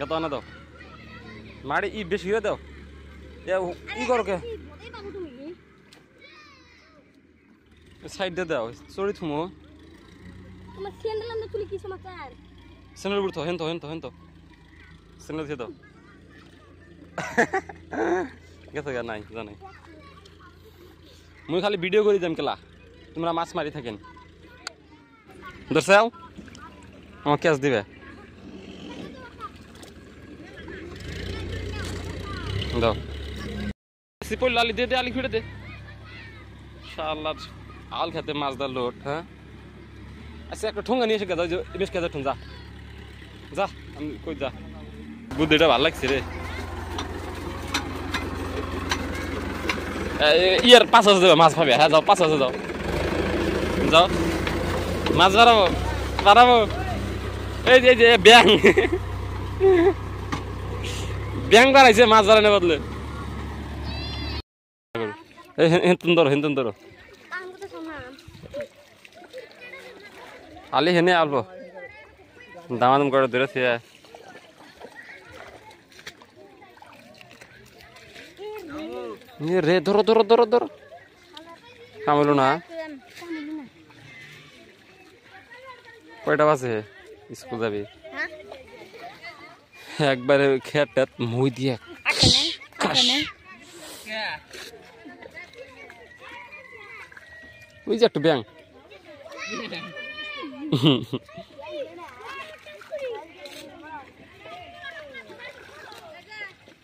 গাতা না দাও মাড়ি ই বেশি হয়ে দাও ই করো কে সাইড দে দাও সরি থুমো তোমার স্যান্ডেল না তুলি কি সমাচার স্যান্ডেল বুড়তো হেন তো স্যান্ডেল দিয়ে দাও গেছে গা নাই জানাই মুই খালি ভিডিও করি যাম কেলা তোমরা মাছ মারি থাকেন দর্শাও আমার ক্যাশ দিবে দাও সিপল লালি দে আলি ফিরে দে শালা আল খেতে মাছ দা লোট হ্যাঁ আচ্ছা একটা ঠোঙ্গা নিয়ে এসে গেছে বেশ খেতে ঠোং যা যা আমি কই যা বুদ্ধিটা ভালো লাগছে রে ইয়ার 5,000 দেবে মাছ পাবে হ্যাঁ যাও 5,000 যাও যাও মাছ বাড়াবো এই যে ব্যাং বাড়াইছে মাছ বাড়ানোর বদলে হেন্তন ধরো আলি হেনে আলবো দামাদাম করে ধরেছে রে ধরো কামলো না কয়টা বাজে স্কুল যাবি একবারে খেট মই দিয়ে ওই যে একটু ব্যাং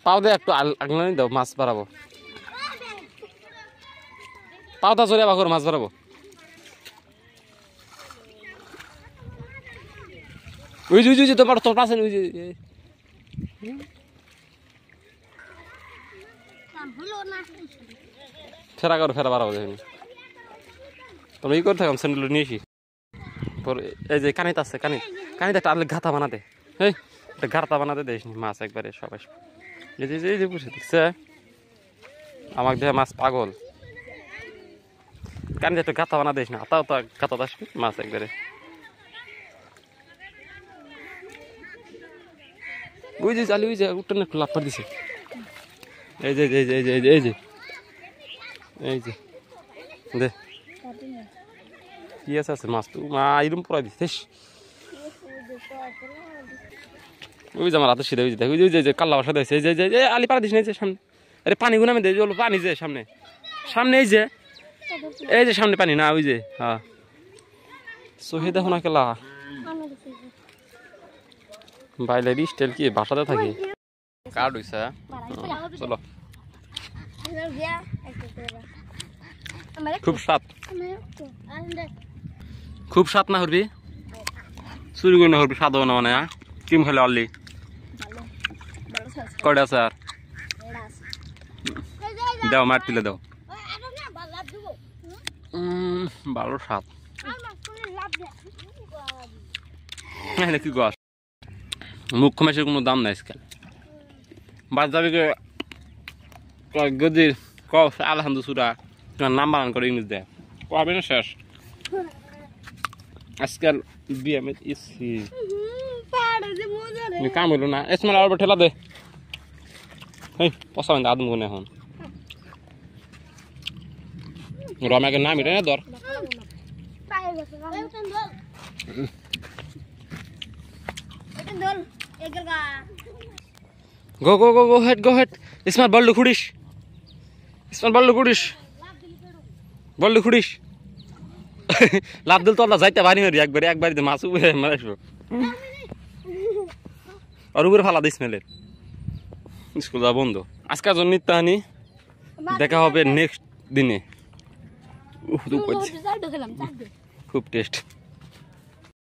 পাও দে একটু আগলানি দাও মাছ বাড়াবো পাওদা চলে বাঘর মাছ বাড়াবো ওই যে তোমার তোর পাশে ওই যে ফেরা বাড়াবো দেখুন তোমরা ই করে থাকো স্যান্ডেল নিয়েছি এই যে কানিত আছে কানিতে একটা আলু ঘাতা বানাতে এই একটা ঘাতা বানাতে দেশ নি মাছ একবারে সবাই এই যে বুঝে দেখছে আমাকে দেখে মাছ পাগল কানিতে একটা ঘাতা বানা দেশ না তাও তো ঘাতা আসবে মাছ একবারে ওই যে জালি ওই যে উঠে একটু লাভ করে দিছে এই যে দে কি আছে মাছ তো মা এরম পড়াই দিস ওই যে আমার হাতে সিধা ওই যে কাল্লা বাসা দিয়েছে যে আলি পাড়া দিস না যে সামনে আরে পানি গুনামে দে জল পানি যে সামনে এই যে সামনে পানি না ওই যে হ্যাঁ সহি দেখো না কেলা বাইলের স্টাইল কি বাসাতে থাকি কার্ড হইছে চলো খুব স্বাদ না হরবি চুরি করে না হরবি স্বাদ না মানে কিম খেলে অল্লি কয়টা আছে আর দাও মার তুলে দাও ভালো স্বাদ কি গাছ মুখ্য মাসের কোনো দাম নাই আজকাল বাজারে গদির আলহামদু সুরা তোমার নাম বানান করে ইংলিশ দেয় কবে না শেষ আজকাল বিএম ইসি কাম হইল না এসমাল আর ঠেলা দে এই পয়সা বান্ধে আদম গুনে এখন রমাকে নাম এটা না ধর go ahead ইসমাল বল খুড়িস বল খুড়িস লাভ দিল তো আমরা যাইতে পারি না একবারে মাছ উপরে মারাইছো আর উপরে ফালা দিস মেলে স্কুল যা বন্ধ আজকের জন্য নিত্যাহানি দেখা হবে নেক্সট দিনে খুব টেস্ট